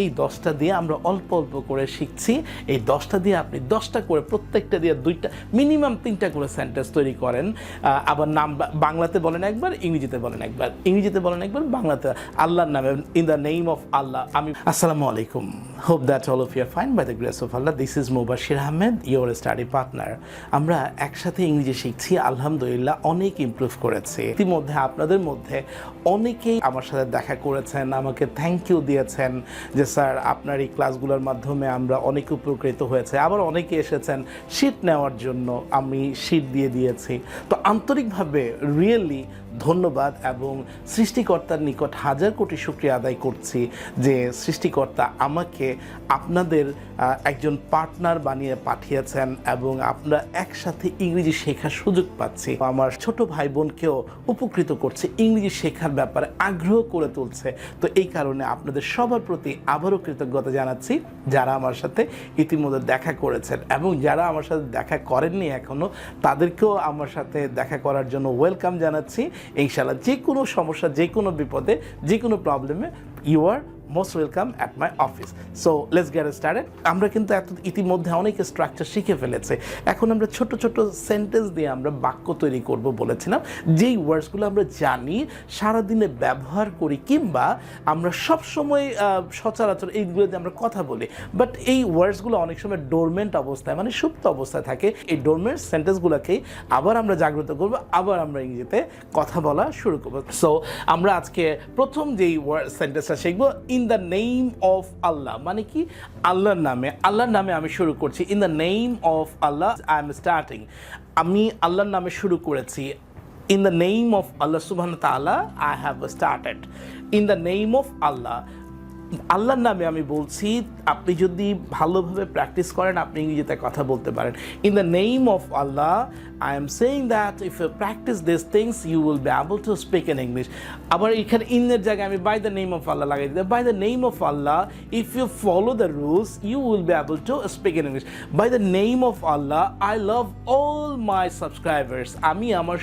এই 10টা দিয়ে আমরা অল্প অল্প করে শিখছি। এই 10টা দিয়ে আপনি 10টা করে প্রত্যেকটা দিয়ে 2টা মিনিমাম 3টা করে সেন্টেন্স তৈরি করেন। আবার নাম বাংলাতে বলেন একবার, ইংরেজিতে বলেন একবার, ইংরেজিতে বলেন একবার, বাংলাতে আল্লাহর নামে, in the name of Allah. আসসালামু আলাইকুম, hope that all of you are fine by the grace of Allah. This is Mobashir Ahamed, your study partner. আমরা একসাথে ইংরেজি শিখছি, আলহামদুলিল্লাহ অনেক ইমপ্রুভ করেছি। ইতিমধ্যে আপনাদের মধ্যে অনেকেই আমার সাথে দেখা করেছেন, আমাকে থ্যাংক ইউ দিয়েছেন যে স্যার আপনার এই ক্লাসগুলোর মাধ্যমে আমরা অনেক উপকৃত হয়েছে। আবার অনেকে এসেছেন শীট নেওয়ার জন্য, আমি শীট দিয়ে দিয়েছি। তো আন্তরিকভাবে রিয়েলি ধন্যবাদ এবং সৃষ্টিকর্তার নিকট হাজার কোটি শুকরিয়া আদায় করছি যে সৃষ্টিকর্তা আমাকে আপনাদের একজন পার্টনার বানিয়ে পাঠিয়েছেন এবং আমরা একসাথে ইংরেজি শেখার সুযোগ পাচ্ছি। আমার ছোট ভাই বোনকেও উপকৃত করছে, ইংরেজি শেখার ব্যাপারে আগ্রহ করে তুলছে। তো এই কারণে আপনাদের সবার প্রতি আবারও কৃতজ্ঞতা জানাচ্ছি যারা আমার সাথে ইতিমধ্যে দেখা করেছেন, এবং যারা আমার সাথে দেখা করেননি এখনও তাদেরকেও আমার সাথে দেখা করার জন্য ওয়েলকাম জানাচ্ছি। ইনশাআল্লাহ যে কোনো সমস্যা, যে কোনো বিপদে, যে কোনো প্রবলেমে you are most welcome at my office. So let's get started. আমরা কিন্তু ইতিমধ্যে অনেক স্ট্রাকচার শিখে ফেলেছে। এখন আমরা ছোট ছোট সেন্টেন্স দিয়ে আমরা বাক্য তৈরি করব বলেছিলাম, যেই ওয়ার্ডসগুলো আমরা জানি, সারাদিনে ব্যবহার করি, কিংবা আমরা সবসময় সচরাচর এইগুলো দিয়ে আমরা কথা বলি, বাট এই ওয়ার্ডসগুলো অনেক সময় ডোরমেন্ট অবস্থায়, মানে সুপ্ত অবস্থায় থাকে। এই ডোরমেন্ট সেন্টেন্সগুলোকেই আবার আমরা জাগ্রত করব, আবার আমরা ইংরেজিতে কথা বলা শুরু করব। সো আমরা আজকে প্রথম যেই সেন্টেন্সটা শিখবো, in the name of Allah. মানে কি? আল্লাহর নামে। আল্লাহর নামে আমি শুরু করছি। In the name of Allah I am starting. আমি আল্লাহর নামে শুরু করেছি। In the name of Allah সুবহানাহু ওয়া তাআলা I have started. In the name of Allah, আল্লাহর নামে আমি বলছি। আপনি যদি ভালোভাবে প্র্যাকটিস করেন আপনি ইংরেজিতে কথা বলতে পারেন। In the name of Allah I am saying that if you practise this things you will be able to speak in English. আবার এখানে ইনের জায়গায় আমি by the name of Allah লাগাই দিই। By the name of Allah if you follow the rules you will be able to speak in English. By the name of Allah I love all my subscribers. আমি আমার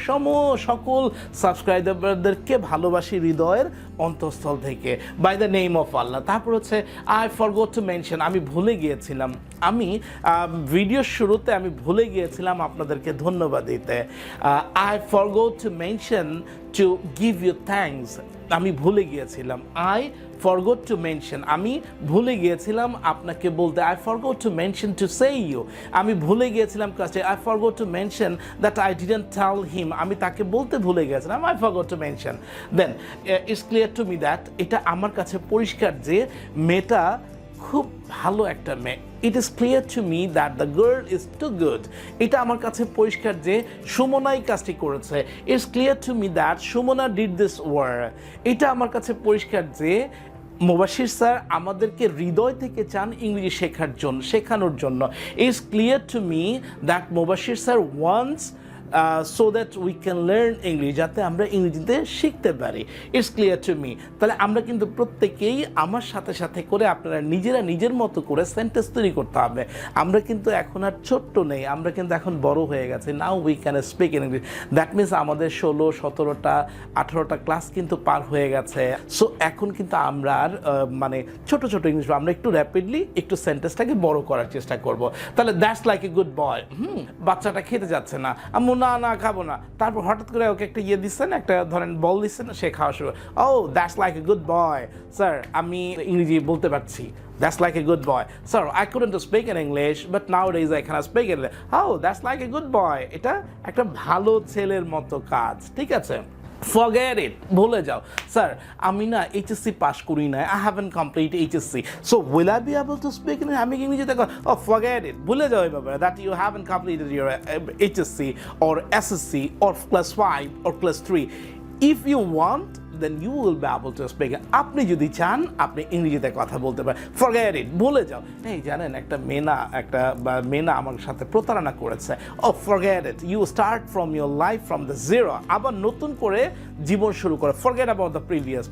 সকল সাবস্ক্রাইবারদেরকে ভালোবাসি হৃদয়ের অন্তঃস্থল থেকে। By the name of আল্লাহ। তারপর হচ্ছে I forgot to mention. আমি ভুলে গিয়েছিলাম, আমি ভিডিওর শুরুতে আমি ভুলে গিয়েছিলাম আপনাদেরকে ধন্যবাদ দিতে। I forgot to mention to give you thanks. আমি ভুলে গিয়েছিলাম। আই ফরগট টু মেনশন, আমি ভুলে গিয়েছিলাম আপনাকে বলতে। I forgot to mention to say you. আমি ভুলে গিয়েছিলাম কাছে। I forgot to mention that I didn't tell him. আমি তাকে বলতে ভুলে গিয়েছিলাম। I forgot to mention. Then it's clear to me that, এটা আমার কাছে পরিষ্কার যে মেয়েটা খুব ভালো একটা মেয়ে। It is clear to me that the girl is too good. এটা আমার কাছে পরিষ্কার যে সুমনাই কাজটি করেছে। It's clear to me that Sumana did this work. এটা আমার কাছে পরিষ্কার যে মুবাশির স্যার আমাদেরকে হৃদয় থেকে চান ইংরেজি শেখানোর জন্য। It's clear to me that Mubashir sir wants so that we can learn English, যাতে আমরা ইংরেজিতে শিখতে পারি। It's clear to me. তাহলে আমরা কিন্তু প্রত্যেকেই আমার সাথে সাথে করে আপনারা নিজেরা নিজের মতো করে সেন্টেন্স তৈরি করতে হবে। আমরা কিন্তু এখন আর ছোট্ট নেই, আমরা কিন্তু এখন বড় হয়ে গেছে। Now we can speak in English. That means আমাদের 16, 17টা, 18টা ক্লাস কিন্তু পার হয়ে গেছে। সো এখন কিন্তু আমরা আর মানে ছোট ছোট ইংলিশ, আমরা একটু র্যাপিডলি একটু সেন্টেন্সটাকে বড় করার চেষ্টা করব। তাহলে দ্যাটস লাইক এ গুড বয়। বাচ্চাটা খেতে যাচ্ছে না, না খাবো না, তারপর হঠাৎ করে ওকে একটা ইয়ে দিচ্ছেন, একটা ধরেন বল দিচ্ছেন, সে খাওয়া শুরু। Oh that's like a good boy sir, আমি ইংরেজি বলতে পারছি। That's like a good boy. Sir, I couldn't speak in English, but nowadays I can speak English. Oh, that's like a good boy. এটা একটা ভালো ছেলের মতো কাজ, ঠিক আছে? Forget it, ভুলে যাও। স্যার আমি না এইচএসসি পাস করি না, I haven't complete HSC, so will I be able to speak in আমি ইংরেজিতে oh forget it, ভুলে যাও এই ব্যাপারে, that you haven't completed your HSC or SSC or class 5 or class 3. If you want, then you will be able to speak. আপনি যদি চান আপনি ইংরেজিতে কথা বলতে পারেন। Forget it, ভুলে যাও। এই জানেন একটা মেনা আমার সাথে প্রতারণা করেছে। Oh forget it, you start from your life from the zero. আবার নতুন করে জীবন শুরু করো। ফরগেট অ্যাবাউট দ্য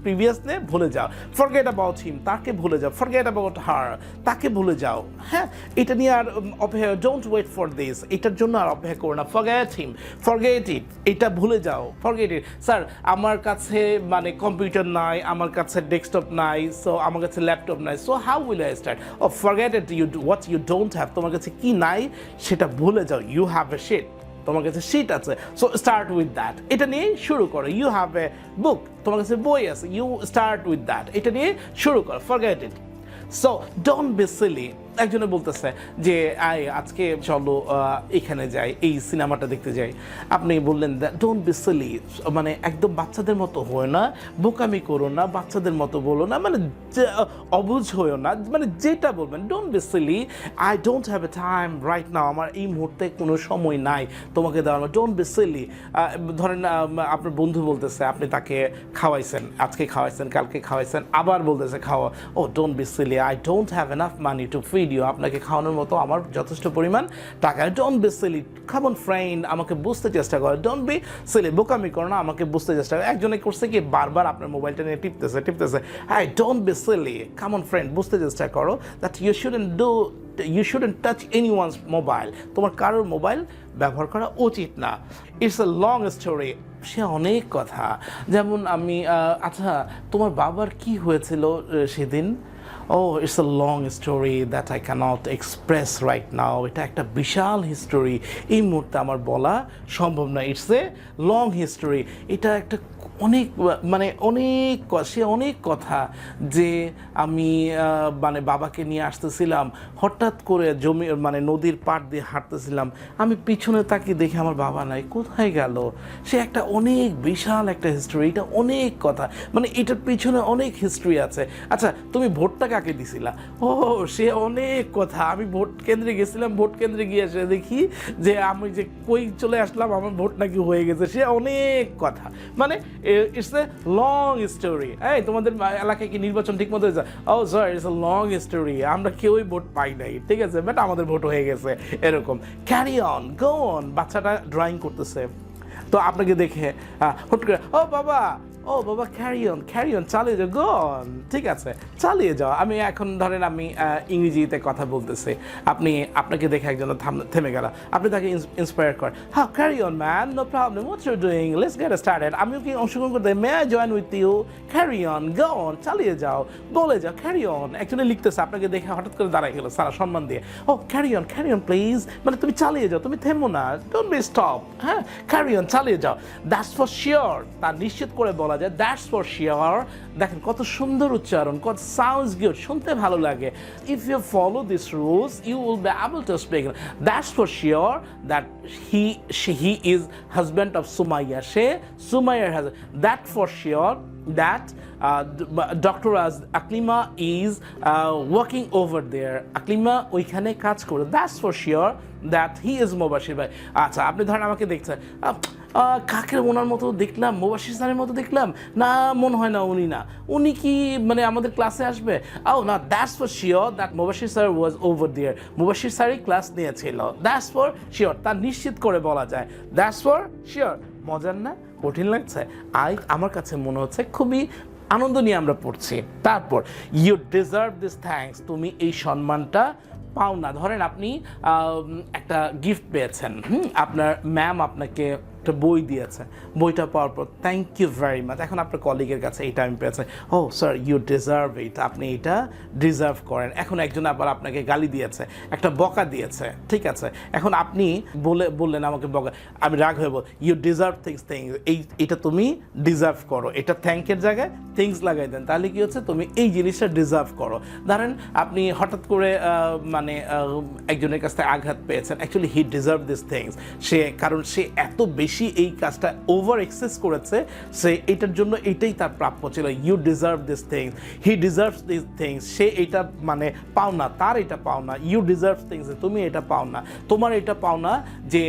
প্রিভিয়াস নে ভুলে যাও। ফরগেট অ্যাবাউট হিম, তাকে ভুলে যাও। ফরগেট অ্যাবাউট হার, তাকে ভুলে যাও। হ্যাঁ, এটা নিয়ে আর অপেক্ষা, ডোন্ট ওয়েট ফর দিস, এটার জন্য আর অপেক্ষা করো না। ফরগেট হিম, ফরগেট ইট, এটা ভুলে যাও। ফরগেট ইট। স্যার আমার কাছে মানে কম্পিউটার নাই, আমার কাছে ডেস্কটপ নাই, সো আমার কাছে ল্যাপটপ নাই, so how will I start? Oh forget it, what you don't have, তোমার কাছে কি নাই সেটা ভুলে যাও। ইউ হ্যাভ এ শিট, তোমার কাছে শিট আছে, সো স্টার্ট উইথ দ্যাট, এটা নিয়ে শুরু করো। ইউ হ্যাভ এ বুক, তোমার কাছে বই আছে, ইউ স্টার্ট উইথ দ্যাট, এটা নিয়ে শুরু করো। Forget it. So don't be silly. একজনে বলতেছে যে আজকে চলো এখানে যাই, এই সিনেমাটা দেখতে যাই। আপনি বললেন ডোন্ট বি সিলি, মানে একদম বাচ্চাদের মতো হয়ে না, বোকামি করো না, বাচ্চাদের মতো বলো না, মানে অবুঝ হয়েও না, মানে যেটা বলবেন। Don't be silly, I don't have a time right now, আমার এই মুহূর্তে কোনো সময় নাই তোমাকে দেওয়ার। Don't be silly. ধরেন আপনার বন্ধু বলতেছে, আপনি তাকে খাওয়াইছেন, আজকে খাওয়াইছেন, কালকে খাওয়াইছেন, আবার বলতেছে খাওয়া। Oh don't be silly, I don't have enough money to feed you, আপনাকে খাওয়ানোর মতো আমার যথেষ্ট পরিমাণ টাকা। Don't be silly, come on friend, আমাকে বুঝতে চেষ্টা করো। ডোন্ট বি সিলি, বোকামি করো না, আমাকে বুঝতে চেষ্টা করো। একজনে করছে কি বারবার আপনার মোবাইলটা নিয়ে টিপতেছে। হ্যাঁ, don't be silly, come on friend, বুঝতে চেষ্টা করো that you shouldn't touch anyone's mobile, তোমার কারোর মোবাইল ব্যবহার করা উচিত না। ইটস এ লং স্টোরি, সে অনেক কথা। যেমন আমি আচ্ছা, তোমার বাবার কি হয়েছিল সেদিন? It's a long story that I can't express right now. এটা একটা বিশাল হিস্টোরি, এই মুহূর্তে আমার বলা সম্ভব না। It's a long history. এটা একটা সে অনেক কথা যে আমি মানে বাবাকে নিয়ে আসতেছিলাম, হঠাৎ করে নদীর পাড় দিয়ে হাঁটতেছিলাম, আমি পিছনে তাকিয়ে দেখি আমার বাবা নাই, কোথায় গেল? সে একটা অনেক বিশাল একটা হিস্টোরি, এটা অনেক কথা, মানে এটার পিছনে অনেক হিস্ট্রি আছে। আচ্ছা, তুমি ভোটটা কাকে দিছিলা? সে অনেক কথা। আমি ভোট কেন্দ্রে গেছিলাম, ভোট কেন্দ্রে গিয়ে এসে দেখি যে আমি যে কই চলে আসলাম, আমার ভোট নাকি হয়ে গেছে। সে অনেক কথা, মানে ইটস এ লং স্টোরি। এই তোমাদের এলাকায় কি নির্বাচন ঠিক মতো হয়েছে? Sir, it's a long story, আমরা কেউই ভোট পাই নাই, ঠিক আছে, বাট আমাদের ভোট হয়ে গেছে, এরকম। Carry on, go on. বাচ্চাটা ড্রয়িং করতেছে, তো আপনাকে দেখে হুট করে বাবা ক্যারি অন, চালিয়ে যাও, গো অন, ঠিক আছে, চালিয়ে যাও। আমি এখন ধরেন আমি ইংরেজিতে কথা বলতেছি, আপনাকে দেখে একজন থেমে গেল, আপনি তাকে ইন্সপায়ার করেন, carry on man, no problem, what you doing, let's get started. আমিও কি অংশগ্রহণ করতে, may I join with you, carry on, go on, চালিয়ে যাও, বলে যাও, ক্যারি অন। একজনে লিখতেছে, আপনাকে দেখে হঠাৎ করে দাঁড়াই গেল সারা সম্মান দিয়ে, ক্যারি অন প্লিজ, মানে তুমি চালিয়ে যাও, তুমি থেমো না, ডোন্ট বি স্টপ, হ্যাঁ, ক্যারি অন, চালিয়ে যাও। দ্যাটস ফর শিওর, তা নিশ্চিত করে বলা যায়, দ্যাটস ফর শিওর। দেখেন কত সুন্দর উচ্চারণ, কত সাউন্ডস গুড, শুনতে ভালো লাগে। If you follow this rules you will be able to speak. That's for sure that he is husband of Sumaiya, সে সুমাইয়ার husband. That for sure that Dr. Aklima is working over there. Aklima ওইখানে কাজ করে। That's for sure that he is Mobashir ভাই। আচ্ছা, আপনি ধরেন আমাকে দেখছেন, কাকের ওনার মতো দেখলাম, মুবাশির স্যারের মতো দেখলাম না, মনে হয় না উনি না, উনি কি মানে আমাদের ক্লাসে আসবে? না, that's for sure that Mubashir sir was over there, Mubashir স্যারই ক্লাস নিয়েছিল। দ্যাটস ফর শিওর, তা নিশ্চিত করে বলা যায়, দ্যাটস ফর শিওর। মজার না? কঠিন লাগছে? আমার কাছে মনে হচ্ছে খুবই আনন্দ নিয়ে আমরা পড়ছি। তারপর ইউ ডিজার্ভ দিস থ্যাঙ্কস, তুমি এই সম্মানটা পাও না। ধরেন আপনি একটা গিফট পেয়েছেন, আপনার ম্যাম আপনাকে একটা বই দিয়েছে, বইটা পাওয়ার পর থ্যাংক ইউ ভেরি মাচ। এখন আপনার কলিগের কাছে এইটা আমি পেয়েছে, স্যার ইউ ডিজার্ভ ইট, আপনি এটা ডিজার্ভ করেন। এখন একজন আবার আপনাকে গালি দিয়েছে, একটা বকা দিয়েছে, ঠিক আছে, এখন আপনি বললেন আমাকে বকা, আমি রাগ হয়ে বল, ইউ ডিজার্ভ থিংস, এইটা তুমি ডিজার্ভ করো, এটা থ্যাঙ্কের জায়গায় থিংস লাগাই দেন, তাহলে কি হচ্ছে, তুমি এই জিনিসটা ডিজার্ভ করো। ধরেন আপনি হঠাৎ করে একজনের কাছ থেকে আঘাত পেয়েছেন, actually he deserve this things, কারণ সে এত বেশি এই কাজটা ওভার এক্সেস করেছে, সে এটার জন্য এটাই তার প্রাপ্য ছিল। You deserve this things, he deserves this things, সে এটা মানে পাও না, তার এটা পাও না। ইউ ডিজার্ভ থিংস, তুমি এটা পাও না, তোমার এটা পাও না যে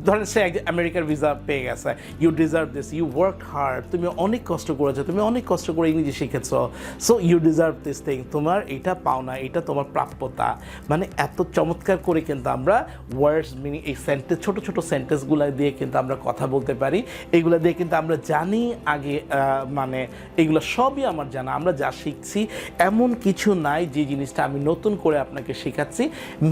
ধরেন সে আমেরিকার ভিসা পেয়ে গেছে, you deserve this, you work hard, তুমি অনেক কষ্ট করেছো, তুমি অনেক কষ্ট করে ইংরেজি শিখেছো, so you deserve this thing, তোমার এটা পাও না, এটা তোমার প্রাপ্যতা। মানে এত চমৎকার করে কিন্তু আমরা ওয়ার্ডস মিনিং এই সেন্টেন্স, ছোট ছোট সেন্টেন্সগুলো এগুলা দিয়ে কিন্তু আমরা কথা বলতে পারি, এগুলা দিয়ে কিন্তু আমরা জানি আগে, মানে এগুলো সবই আমার জানা। আমরা যা শিখছি এমন কিছু নাই যে জিনিসটা আমি নতুন করে আপনাকে শেখাচ্ছি,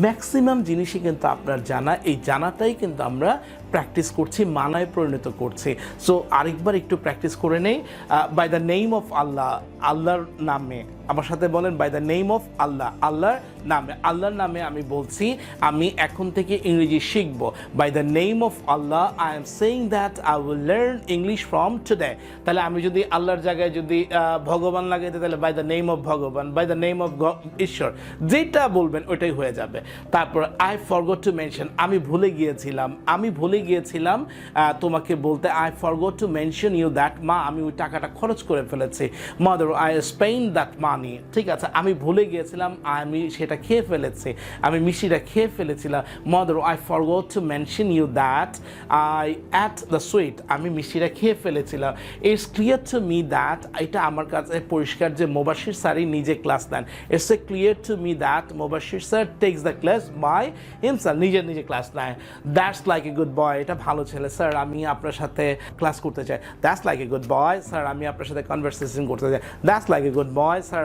ম্যাক্সিমাম জিনিসই কিন্তু আপনার জানা। এই জানাটাই কিন্তু আমরা প্র্যাকটিস করছি, মানায় পরিণত করছি। সো আরেকবার একটু প্র্যাকটিস করে নেই। By the name of Allah, আল্লাহর নামে, আমার সাথে বলেন by the name of Allah, আল্লাহর নামে। আল্লাহর নামে আমি বলছি, আমি এখন থেকে ইংরেজি শিখব। By the name of Allah I am saying that I will learn English from today. তাহলে আমি যদি আল্লাহর জায়গায় যদি ভগবান লাগাইতে, তাহলে by the name of Bhagwan, by the name of Ishwar, যেটা বলবেন ওইটাই হয়ে যাবে। তারপর আই ফরগট টু মেনশন, আমি ভুলে গিয়েছিলাম তোমাকে বলতে, I forgot to mention you that, মা আমি ওই টাকাটা খরচ করে ফেলেছি। Mother I spend that money, ঠিক আছে, আমি ভুলে গিয়েছিলাম, আমি সেটা খেয়ে ফেলেছি, আমি মিষ্টিটা খেয়ে ফেলেছিলাম। Mother I forgot to mention you that I ate the sweet, আমি মিষ্টিটা খেয়ে ফেলেছিলাম। It's clear to me that, এটা আমার কাছে পরিষ্কার যে মোবাশির স্যারই নিজে ক্লাস নেন। It's a clear to me that Mobashir sir takes the class by himself, নিজে ক্লাস নেয়। That's like a good boy, এটা ভালো ছেলে স্যার, আমি আপনার সাথে ক্লাস করতে চাই। That's like a good boy sir, আমি আপনার সাথে কনভারসেশন করতে চাই। That's like a good boy sir,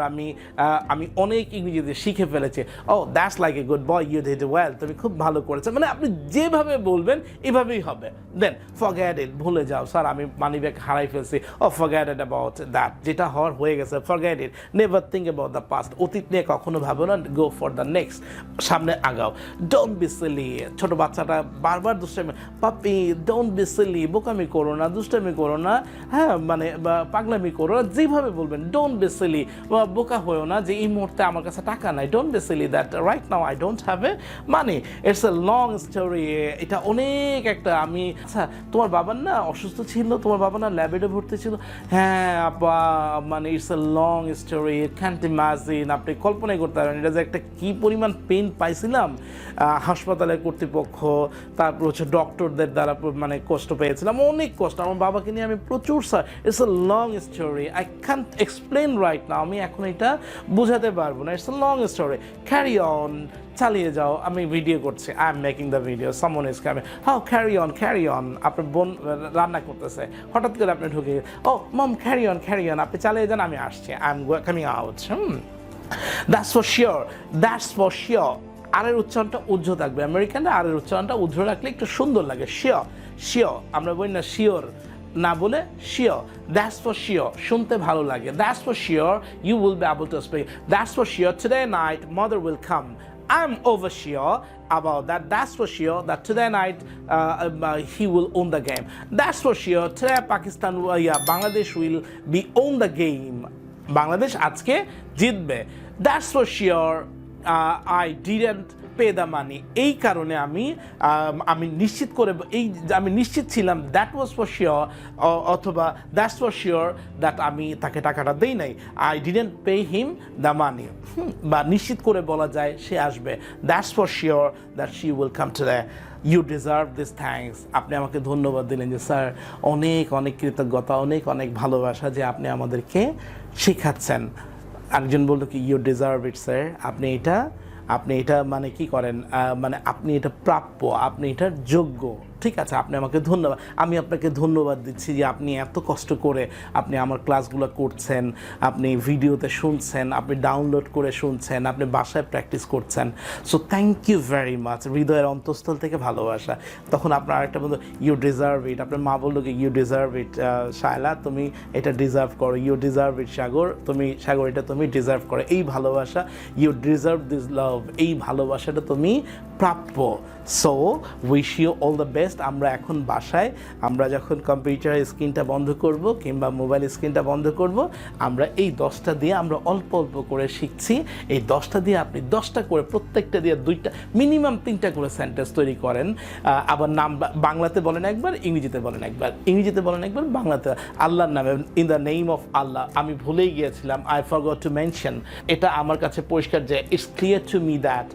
আমি অনেক ইংরেজিতে শিখে ফেলেছি। Oh that's like a good boy, you did well, তুমি খুব ভালো করেছো। মানে আপনি যেভাবে বলবেন এভাবেই হবে। দেন ফরগেট ইট, ভুলে যাও, স্যার আমি মানি ব্যাগ হারাই ফেলছি। ও ফরগেট ইট অ্যাবাউট দ্যাট, যেটা হওয়ার হয়ে গেছে, forget it, never think about the past, অতীত নিয়ে কখনো ভাবো না, গো ফর দ্য নেক্সট, সামনে আগাও। ডোন্ট বি সিলি, ছোট বাচ্চাটা বারবার দুষ্টামি, পাপি ডোন্ট বি সিলি, বোকামি করো না, দুষ্টামি করো না, হ্যাঁ মানে পাগলামি করো না, যেভাবে বলবেন ডোন্ট বি সিলি, বোকা হয়েও না যে এই মুহূর্তে আমার কাছে টাকা নাই, don't be silly that right now I don't have a money, it's a long story, এটা অনেক একটা। আমি আচ্ছা তোমার বাবার না অসুস্থ ছিল, তোমার বাবা না ল্যাবেটে ভর্তি ছিল, হ্যাঁ আপা, মানে it's a long story, can't imagine, আপনি কল্পনাই করতে পারেন এটা যে একটা কী পরিমাণ পেন পাইছিলাম হাসপাতালের কর্তৃপক্ষ, তারপর হচ্ছে ডক্টরদের দ্বারা, মানে কষ্ট পেয়েছিলাম, অনেক কষ্ট। আমার বাবাকে নিয়ে আমি প্রচুর, sir it's a long story, I can't explain right now, আমি এখন এটা বোঝাতে পারবো না, it's a long story, carry on, চালিয়ে যাও, আমি ভিডিও করছি, I am making the video, someone is coming, how carry on, আপনার বোন রান্না করতেছে, হঠাৎ করে আপনি ঢুকে, ও মম ক্যারি অন, আপনি চালিয়ে যান, আমি আসছি, I am coming out. That's for sure, আরের উচ্চারণটা উজ্জ্ব থাকবে, আমেরিকানরা আরের উচ্চারণটা উজ্জ্ব রাখলে একটু সুন্দর লাগে। শিওর, আমরা বলি না শিওর, না বলে শিওর, দ্যাটস ফর শিওর, শুনতে ভালো লাগে। That's for sure you will be able to speak, that's for sure today night mother will come, I'm over sure about that. That's for sure that today night he will own the game. That's for sure today Pakistan, Bangladesh will be own the game. Bangladesh আজকে জিতবে। That's for sure I didn't pay the money. এই কারণে আমি নিশ্চিত করে আমি নিশ্চিত ছিলাম দ্যাট ওয়াজ ফর শিওর, অথবা দ্যাটস ফর শিওর দ্যাট আমি তাকে টাকাটা দেই নাই, I didn't pay him the money, বা নিশ্চিত করে বলা যায় সে আসবে। That's for sure that she will come today, you deserve this thanks, আপনি আমাকে ধন্যবাদ দিলেন যে স্যার, অনেক কৃতজ্ঞতা, অনেক ভালোবাসা যে আপনি আমাদেরকে শেখাচ্ছেন। আরেকজন বলল কি ইউ ডিজার্ভ ইট স্যার, আপনি এটা মানে কি করেন, মানে আপনি এটা প্রাপ্য, আপনি এটার যোগ্য, ঠিক আছে, আপনি আমাকে ধন্যবাদ, আমি আপনাকে ধন্যবাদ দিচ্ছি যে আপনি এত কষ্ট করে আপনি আমার ক্লাসগুলো করছেন, আপনি ভিডিওতে শুনছেন, আপনি ডাউনলোড করে শুনছেন, আপনি বাসায় প্র্যাকটিস করছেন। So thank you very much, হৃদয়ের অন্তঃস্থল থেকে ভালোবাসা। তখন আপনার আরেকটা বলতো ইউ ডিজার্ভ ইট, আপনার মা বললো কি ইউ ডিজার্ভ ইট শায়লা, তুমি এটা ডিজার্ভ করো, ইউ ডিজার্ভ ইট সাগর, এটা তুমি ডিজার্ভ করো, এই ভালোবাসা, ইউ ডিজার্ভ দিস লাভ, এই ভালোবাসাটা তুমি প্রাপ্য। So wish you all the best. আমরা এখন বাসায়, আমরা যখন কম্পিউটারের স্ক্রিনটা বন্ধ করব কিংবা মোবাইল স্ক্রিনটা বন্ধ করব, আমরা এই 10টা দিয়ে আমরা অল্প করে শিখছি। এই 10টা দিয়ে আপনি 10টা করে, প্রত্যেকটা দিয়ে 2টা মিনিমাম 3টা করে সেন্টেন্স তৈরি করেন। আবার নাম বাংলাতে বলেন একবার, ইংরেজিতে বলেন একবার, বাংলাতে। আল্লাহর নামে, ইন দ্য নেম অফ আল্লাহ, আমি ভুলেই গিয়েছিলাম, আই ফরগট টু মেনশন, এটা আমার কাছে পরিষ্কার যে it's clear to me that,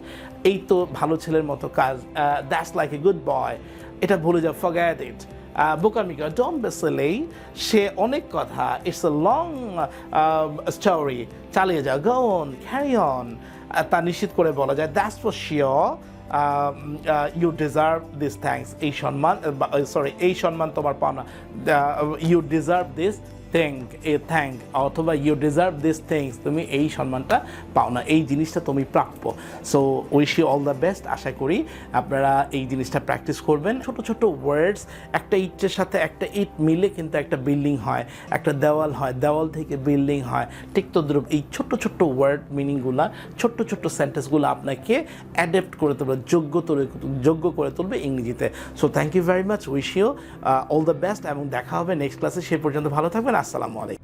এই তো ভালো ছেলের মতো কাজ। That's like a good boy, এটা ভুলে যাও, ফরগেট ইট। বোকামিকা, ডোন্ট বি সিলি, সে অনেক কথা, ইটস এ লং স্টোরি, চালিয়ে যাও, গো অন, ক্যারি অন, তা নিশ্চিত করে বলা যায়। That's for sure you deserve this thanks, এই সম্মান, সরি এই সম্মান তোমার পাওনা, ইউ ডিজার্ভ দিস থ্যাঙ্ক, অথবা ইউ ডিজার্ভ দিস থিংস, তুমি এই সম্মানটা পাও না, এই জিনিসটা তুমি প্রাপ্য। So wish you all the best. আশা করি আপনারা এই জিনিসটা প্র্যাকটিস করবেন। ছোট ছোট ওয়ার্ডস, একটা ইটের সাথে একটা ইট মিলে কিন্তু একটা বিল্ডিং হয়, একটা দেওয়াল হয়, দেওয়াল থেকে বিল্ডিং হয়, ঠিক তদ্রূপ এই ছোট্ট ছোট্ট ওয়ার্ড মিনিংগুলা, ছোট্ট ছোট্ট সেন্টেন্সগুলো আপনাকে অ্যাডাপ্ট করে তুলবে, যোগ্য করে তুলবে ইংরেজিতে। So thank you very much, wish you all the best, এবং দেখা হবে নেক্সট ক্লাসে। সে পর্যন্ত ভালো থাকবেন। আসসালামু আলাইকুম।